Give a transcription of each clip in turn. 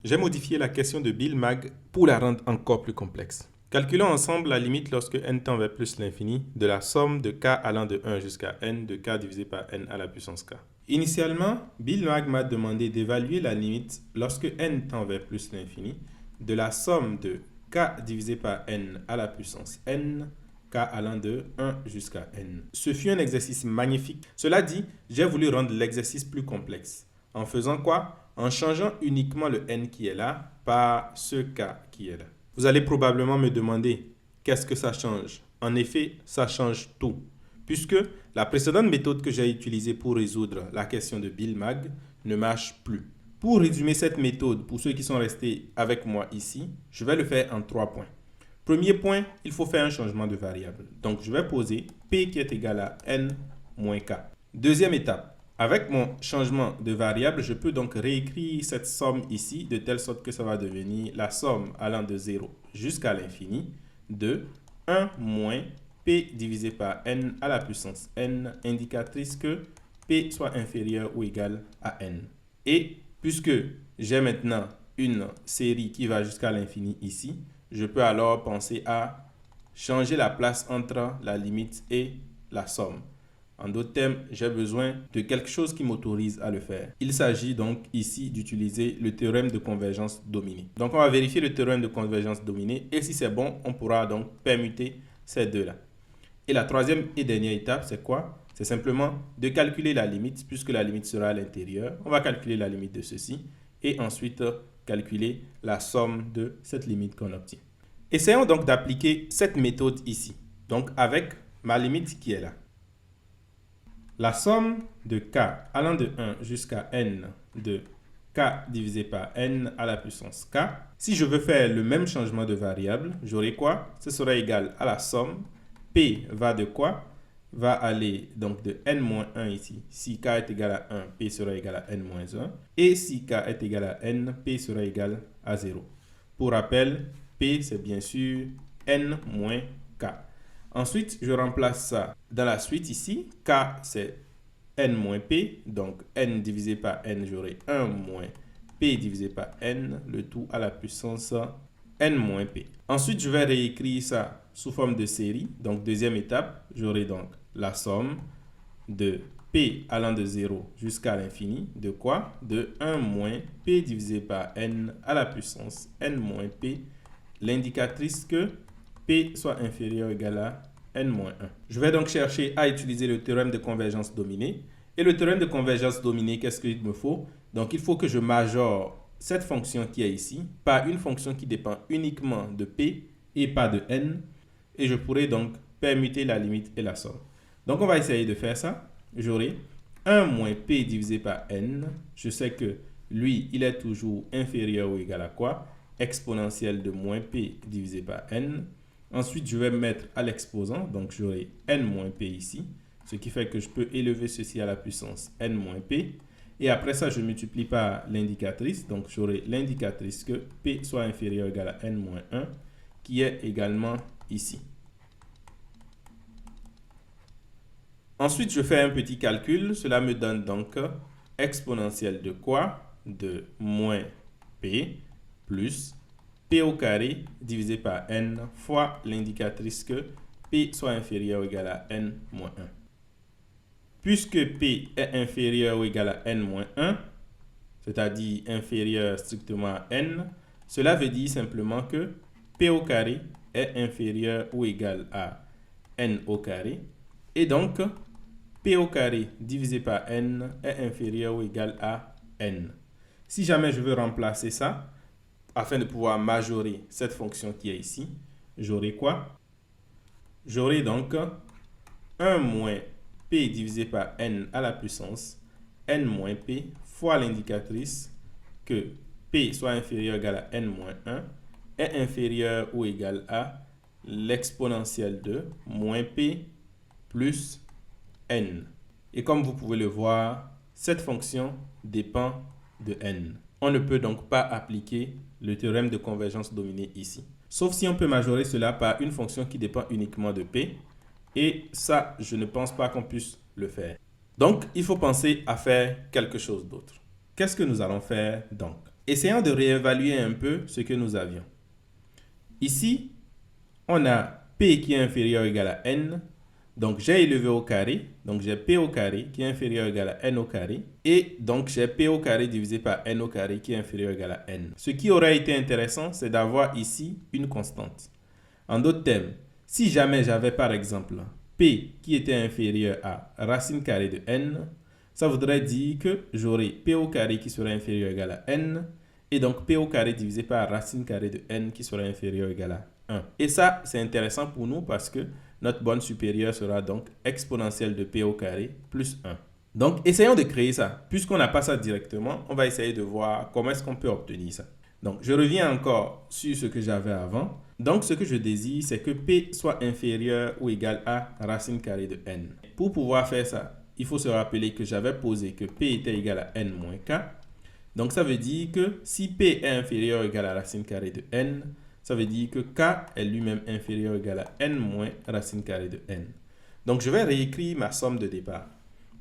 J'ai modifié la question de Bill Mag pour la rendre encore plus complexe. Calculons ensemble la limite lorsque n tend vers plus l'infini de la somme de k allant de 1 jusqu'à n de k divisé par n à la puissance k. Initialement, Bill Mag m'a demandé d'évaluer la limite lorsque n tend vers plus l'infini de la somme de k divisé par n à la puissance n, k allant de 1 jusqu'à n. Ce fut un exercice magnifique. Cela dit, j'ai voulu rendre l'exercice plus complexe. En faisant quoi? En changeant uniquement le n qui est là par ce k qui est là. Vous allez probablement me demander, qu'est-ce que ça change? En effet, ça change tout, puisque la précédente méthode que j'ai utilisée pour résoudre la question de Bill Mag ne marche plus. Pour résumer cette méthode, pour ceux qui sont restés avec moi ici, je vais le faire en 3 points. Premier point, il faut faire un changement de variable. Donc, je vais poser p qui est égal à n moins k. Deuxième étape. Avec mon changement de variable, je peux donc réécrire cette somme ici de telle sorte que ça va devenir la somme allant de 0 jusqu'à l'infini de 1 moins p divisé par n à la puissance n, indicatrice que p soit inférieur ou égal à n. Et puisque j'ai maintenant une série qui va jusqu'à l'infini ici, je peux alors penser à changer la place entre la limite et la somme. En d'autres termes, j'ai besoin de quelque chose qui m'autorise à le faire. Il s'agit donc ici d'utiliser le théorème de convergence dominée. Donc, on va vérifier le théorème de convergence dominée et si c'est bon, on pourra donc permuter ces deux-là. Et la troisième et dernière étape, c'est quoi? C'est simplement de calculer la limite puisque la limite sera à l'intérieur. On va calculer la limite de ceci et ensuite calculer la somme de cette limite qu'on obtient. Essayons donc d'appliquer cette méthode ici. Donc, avec ma limite qui est là. La somme de k allant de 1 jusqu'à n de k divisé par n à la puissance k. Si je veux faire le même changement de variable, j'aurai quoi? Ce sera égal à la somme. P va de quoi? Va aller donc de n-1 ici. Si k est égal à 1, p sera égal à n-1. Et si k est égal à n, p sera égal à 0. Pour rappel, p c'est bien sûr n-k. Ensuite, je remplace ça dans la suite ici. K, c'est n moins p. Donc, n divisé par n, j'aurai 1 moins p divisé par n, le tout à la puissance n moins p. Ensuite, je vais réécrire ça sous forme de série. Donc, deuxième étape, j'aurai donc la somme de p allant de 0 jusqu'à l'infini. De quoi? De 1 moins p divisé par n à la puissance n moins p. L'indicatrice que p soit inférieur ou égal à n-1. Je vais donc chercher à utiliser le théorème de convergence dominée. Et le théorème de convergence dominée, qu'est-ce qu'il me faut? Donc, il faut que je majore cette fonction qui est ici par une fonction qui dépend uniquement de p et pas de n. Et je pourrai donc permuter la limite et la somme. Donc, on va essayer de faire ça. J'aurai 1 moins p divisé par n. Je sais que lui, il est toujours inférieur ou égal à quoi? Exponentielle de moins p divisé par n. Ensuite, je vais mettre à l'exposant, donc j'aurai n moins p ici, ce qui fait que je peux élever ceci à la puissance n moins p. Et après ça, je multiplie par l'indicatrice, donc j'aurai l'indicatrice que p soit inférieur ou égal à n moins 1, qui est également ici. Ensuite, je fais un petit calcul, cela me donne donc exponentielle de quoi? De moins p plus p au carré divisé par n fois l'indicatrice que p soit inférieur ou égal à n moins 1. Puisque p est inférieur ou égal à n moins 1, c'est-à-dire inférieur strictement à n, cela veut dire simplement que p au carré est inférieur ou égal à n au carré. Et donc, p au carré divisé par n est inférieur ou égal à n. Si jamais je veux remplacer ça, afin de pouvoir majorer cette fonction qui est ici, j'aurai quoi? J'aurai donc 1 moins p divisé par n à la puissance n moins p fois l'indicatrice que p soit inférieur ou égal à n moins 1 est inférieur ou égal à l'exponentielle de moins p plus n. Et comme vous pouvez le voir, cette fonction dépend de n. On ne peut donc pas appliquer le théorème de convergence dominée ici. Sauf si on peut majorer cela par une fonction qui dépend uniquement de p. Et ça, je ne pense pas qu'on puisse le faire. Donc, il faut penser à faire quelque chose d'autre. Qu'est-ce que nous allons faire donc? essayons de réévaluer un peu ce que nous avions. Ici, on a P qui est inférieur ou égal à N. Donc, j'ai élevé au carré. Donc, j'ai P au carré qui est inférieur ou égal à N au carré. Et donc, j'ai P au carré divisé par N au carré qui est inférieur ou égal à N. Ce qui aurait été intéressant, c'est d'avoir ici une constante. En d'autres termes, si jamais j'avais par exemple P qui était inférieur à racine carrée de N, ça voudrait dire que j'aurai P au carré qui serait inférieur ou égal à N. Et donc, P au carré divisé par racine carrée de N qui serait inférieur ou égal à 1. Et ça, c'est intéressant pour nous parce que notre borne supérieure sera donc exponentielle de P au carré plus 1. Donc, essayons de créer ça. Puisqu'on n'a pas ça directement, on va essayer de voir comment est-ce qu'on peut obtenir ça. Donc, je reviens encore sur ce que j'avais avant. Donc, ce que je désire, c'est que P soit inférieur ou égal à racine carrée de N. Pour pouvoir faire ça, il faut se rappeler que j'avais posé que P était égal à N moins K. Donc, ça veut dire que si P est inférieur ou égal à racine carrée de N, ça veut dire que K est lui-même inférieur ou égal à N moins racine carrée de N. Donc, je vais réécrire ma somme de départ.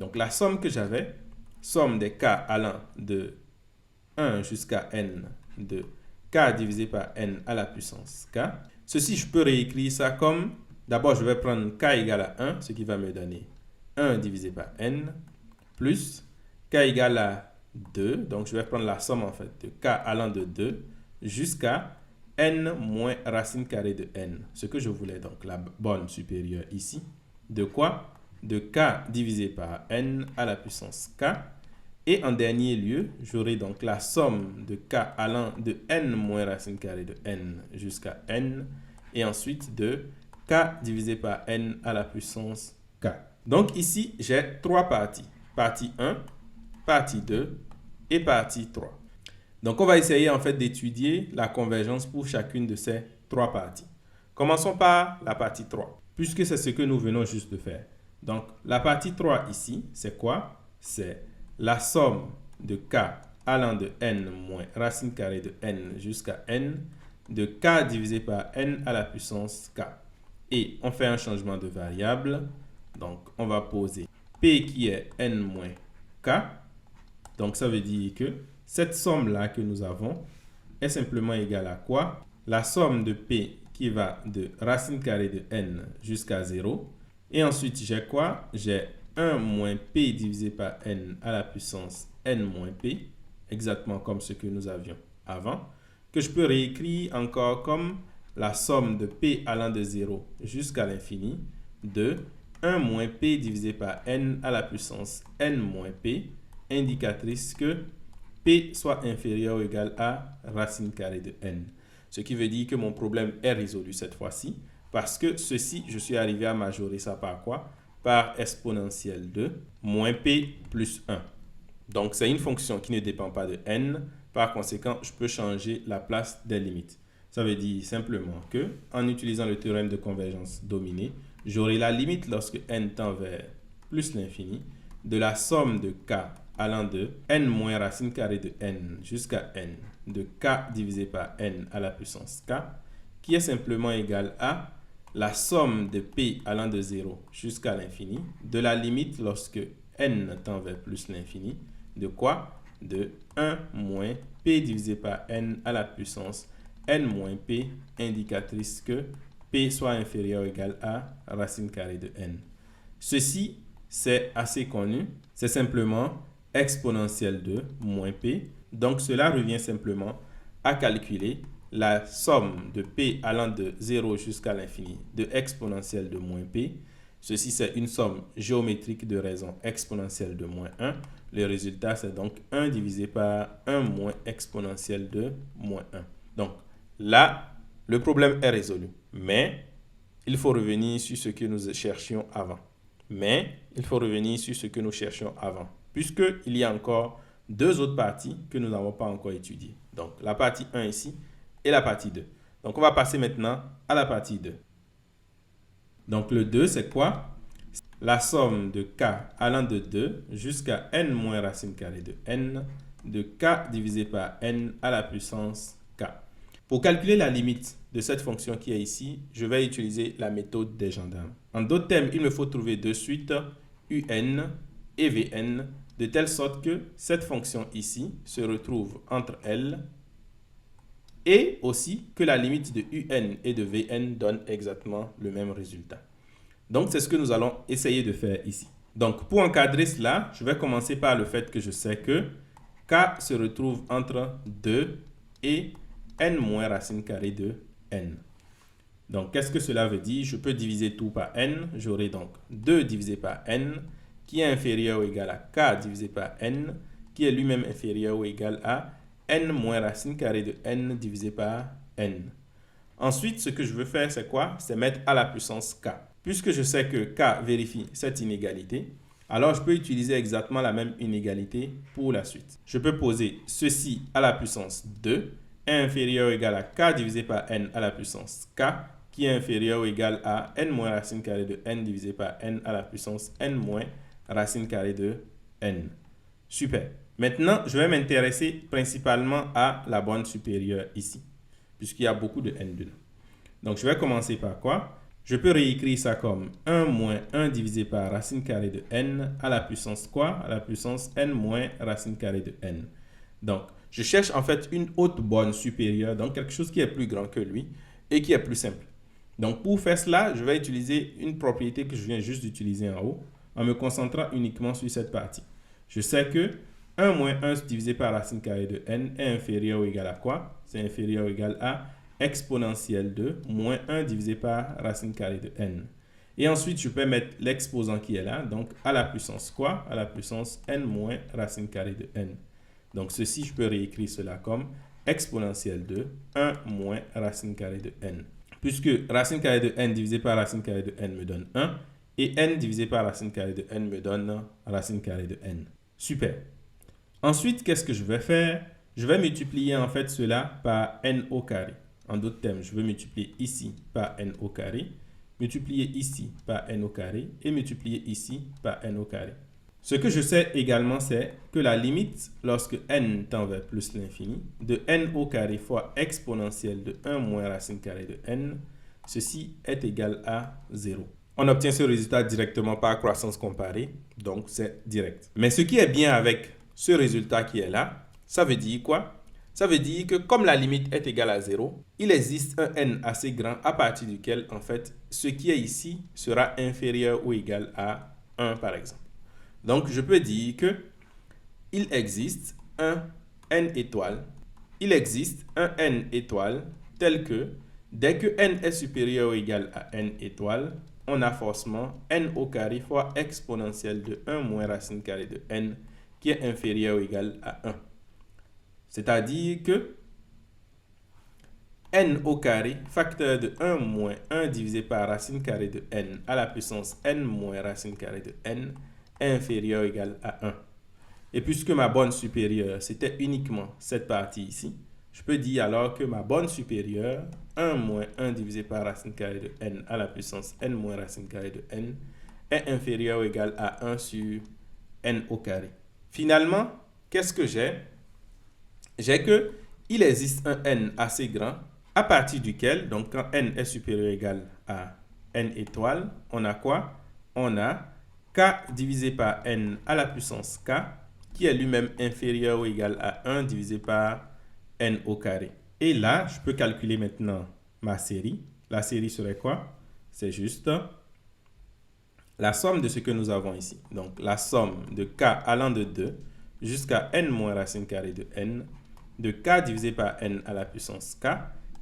Donc, la somme que j'avais, somme des K allant de 1 jusqu'à N de K divisé par N à la puissance K. Ceci, je peux réécrire ça comme, d'abord, je vais prendre K égale à 1, ce qui va me donner 1 divisé par N, plus K égale à 2. Donc, je vais prendre la somme, en fait, de K allant de 2 jusqu'à N moins racine carrée de N. Ce que je voulais, donc, la borne supérieure ici. De quoi? De K divisé par N à la puissance K. Et en dernier lieu, j'aurai donc la somme de K allant de N moins racine carrée de N jusqu'à N. Et ensuite de K divisé par N à la puissance K. Donc ici, j'ai trois parties. Partie 1, partie 2 et partie 3. Donc on va essayer en fait d'étudier la convergence pour chacune de ces trois parties. Commençons par la partie 3, puisque c'est ce que nous venons juste de faire. Donc la partie 3 ici, c'est quoi? C'est la somme de K allant de N moins racine carrée de N jusqu'à N de K divisé par N à la puissance K. Et on fait un changement de variable. Donc on va poser P qui est N moins K. Donc ça veut dire que cette somme-là que nous avons est simplement égale à quoi? La somme de P qui va de racine carrée de N jusqu'à 0. Et ensuite, j'ai quoi? J'ai 1 moins P divisé par N à la puissance N moins P, exactement comme ce que nous avions avant, que je peux réécrire encore comme la somme de P allant de 0 jusqu'à l'infini de 1 moins P divisé par N à la puissance N moins P, indicatrice que P soit inférieur ou égal à racine carrée de N. Ce qui veut dire que mon problème est résolu cette fois-ci, parce que ceci, je suis arrivé à majorer ça par quoi? Par exponentielle de moins P plus 1. Donc, c'est une fonction qui ne dépend pas de N. Par conséquent, je peux changer la place des limites. Ça veut dire simplement que, en utilisant le théorème de convergence dominé, j'aurai la limite lorsque N tend vers plus l'infini de la somme de K allant de N moins racine carrée de N jusqu'à N de K divisé par N à la puissance K, qui est simplement égal à la somme de P allant de 0 jusqu'à l'infini de la limite lorsque N tend vers plus l'infini de quoi? De 1 moins P divisé par N à la puissance N moins P, indicatrice que P soit inférieur ou égal à racine carrée de N. Ceci, c'est assez connu. C'est simplement exponentielle de moins P. Donc, cela revient simplement à calculer la somme de P allant de 0 jusqu'à l'infini de exponentielle de moins P. Ceci, c'est une somme géométrique de raison exponentielle de moins 1. Le résultat, c'est donc 1 divisé par 1 moins exponentielle de moins 1. Donc, là, le problème est résolu. Mais, il faut revenir sur ce que nous cherchions avant. Puisqu'il y a encore deux autres parties que nous n'avons pas encore étudiées. Donc, la partie 1 ici et la partie 2. Donc, on va passer maintenant à la partie 2. Donc, le 2, c'est quoi? La somme de K allant de 2 jusqu'à N moins racine carrée de N de K divisé par N à la puissance K. Pour calculer la limite de cette fonction qui est ici, je vais utiliser la méthode des gendarmes. En d'autres termes, il me faut trouver de suite UN et Vn de telle sorte que cette fonction ici se retrouve entre elle et aussi que la limite de un et de vn donne exactement le même résultat. Donc, c'est ce que nous allons essayer de faire ici. Donc, pour encadrer cela, je vais commencer par le fait que je sais que k se retrouve entre 2 et n moins racine carrée de n. Donc, qu'est-ce que cela veut dire? Je peux diviser tout par n. J'aurai donc 2 divisé par n, qui est inférieur ou égal à k divisé par n, qui est lui-même inférieur ou égal à n moins racine carrée de n divisé par n. Ensuite, ce que je veux faire, c'est quoi? C'est mettre à la puissance k. Puisque je sais que k vérifie cette inégalité, alors je peux utiliser exactement la même inégalité pour la suite. Je peux poser ceci à la puissance 2 est inférieur ou égal à k divisé par n à la puissance k, qui est inférieur ou égal à n moins racine carrée de n divisé par n à la puissance n moins racine carrée de n. Super. Maintenant, je vais m'intéresser principalement à la borne supérieure ici, puisqu'il y a beaucoup de n dedans. Donc, je vais commencer par quoi? Je peux réécrire ça comme 1 moins 1 divisé par racine carrée de n à la puissance quoi? À la puissance n moins racine carrée de n. Donc, je cherche en fait une autre borne supérieure, donc quelque chose qui est plus grand que lui et qui est plus simple. Donc, pour faire cela, je vais utiliser une propriété que je viens juste d'utiliser en haut, en me concentrant uniquement sur cette partie. Je sais que 1 moins 1 divisé par racine carrée de n est inférieur ou égal à quoi? C'est inférieur ou égal à exponentielle de moins 1 divisé par racine carrée de n. Et ensuite, je peux mettre l'exposant qui est là, donc à la puissance quoi? À la puissance n moins racine carrée de n. Donc, ceci, je peux réécrire cela comme exponentielle de 1 moins racine carrée de n. Puisque racine carrée de n divisé par racine carrée de n me donne 1, et n divisé par racine carrée de n me donne racine carrée de n. Super. Ensuite, qu'est-ce que je vais faire? Je vais multiplier en fait cela par n au carré. En d'autres termes, je vais multiplier ici par n au carré, multiplier ici par n au carré et multiplier ici par n au carré. Ce que je sais également, c'est que la limite, lorsque n tend vers plus l'infini, de n au carré fois exponentielle de 1 moins racine carrée de n, ceci est égal à 0. On obtient ce résultat directement par croissance comparée, donc c'est direct. Mais ce qui est bien avec ce résultat qui est là, ça veut dire quoi? Ça veut dire que comme la limite est égale à 0, il existe un n assez grand à partir duquel, en fait, ce qui est ici sera inférieur ou égal à 1 par exemple. Donc, je peux dire que il existe un n étoile. Il existe un n étoile tel que dès que n est supérieur ou égal à n étoile, on a forcément n au carré fois exponentielle de 1 moins racine carrée de n qui est inférieur ou égal à 1. C'est-à-dire que n au carré, facteur de 1 moins 1 divisé par racine carrée de n à la puissance n moins racine carrée de n est inférieur ou égal à 1. Et puisque ma borne supérieure, c'était uniquement cette partie ici, je peux dire alors que ma borne supérieure, 1 moins 1 divisé par racine carrée de n à la puissance n moins racine carrée de n, est inférieur ou égal à 1 sur n au carré. Finalement, qu'est-ce que j'ai? J'ai que il existe un n assez grand à partir duquel, donc quand n est supérieur ou égal à n étoile, on a quoi? On a k divisé par n à la puissance k, qui est lui-même inférieur ou égal à 1 divisé par n au carré. Et là, je peux calculer maintenant ma série. La série serait quoi? C'est juste la somme de ce que nous avons ici. Donc, la somme de k allant de 2 jusqu'à n moins racine carrée de n, de k divisé par n à la puissance k,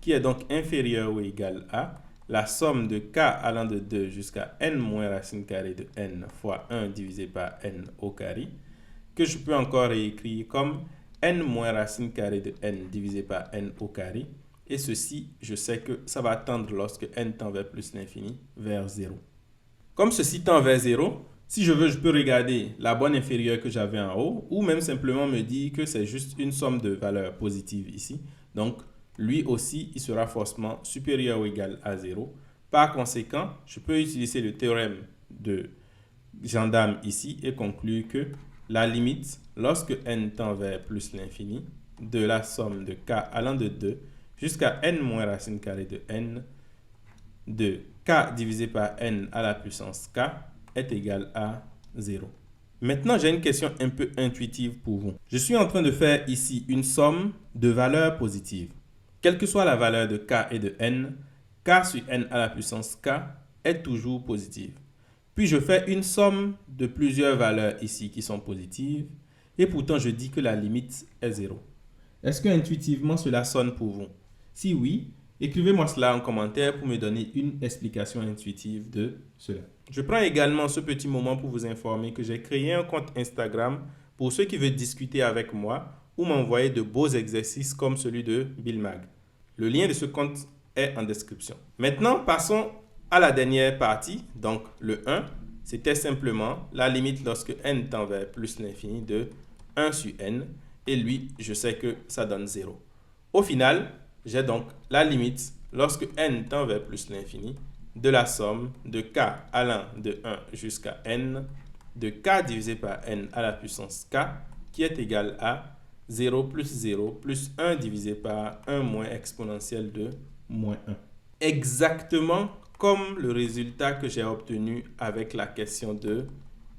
qui est donc inférieur ou égal à la somme de k allant de 2 jusqu'à n moins racine carrée de n fois 1 divisé par n au carré, que je peux encore réécrire comme n moins racine carrée de n divisé par n au carré. Et ceci, je sais que ça va tendre lorsque n tend vers plus l'infini, vers 0. Comme ceci tend vers 0, si je veux, je peux regarder la borne inférieure que j'avais en haut ou même simplement me dire que c'est juste une somme de valeurs positives ici. Donc, lui aussi, il sera forcément supérieur ou égal à 0. Par conséquent, je peux utiliser le théorème de Gendarme ici et conclure que la limite, lorsque n tend vers plus l'infini, de la somme de k allant de 2 jusqu'à n moins racine carrée de n, de k divisé par n à la puissance k est égal à 0. Maintenant, j'ai une question un peu intuitive pour vous. Je suis en train de faire ici une somme de valeurs positives. Quelle que soit la valeur de k et de n, k sur n à la puissance k est toujours positive. Puis je fais une somme de plusieurs valeurs ici qui sont positives et pourtant je dis que la limite est 0. Est-ce que intuitivement cela sonne pour vous? Si oui, écrivez-moi cela en commentaire pour me donner une explication intuitive de cela. Je prends également ce petit moment pour vous informer que j'ai créé un compte Instagram pour ceux qui veulent discuter avec moi ou m'envoyer de beaux exercices comme celui de Bill Mag. Le lien de ce compte est en description. Maintenant, passons à la dernière partie, donc le 1. C'était simplement la limite lorsque n tend vers plus l'infini de 1 sur n. Et lui, je sais que ça donne 0. Au final, j'ai donc la limite lorsque n tend vers plus l'infini de la somme de k allant de 1 jusqu'à n de k divisé par n à la puissance k qui est égal à 0 plus 0 plus 1 divisé par 1 moins exponentielle de moins 1. Exactement comme le résultat que j'ai obtenu avec la question de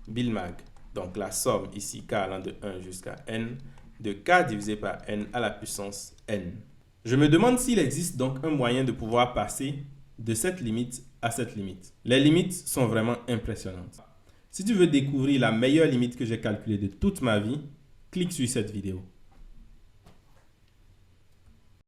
Bill Mag. Donc la somme ici k allant de 1 jusqu'à n de k divisé par n à la puissance n. Je me demande s'il existe donc un moyen de pouvoir passer de cette limite à cette limite. Les limites sont vraiment impressionnantes. Si tu veux découvrir la meilleure limite que j'ai calculée de toute ma vie, clique sur cette vidéo.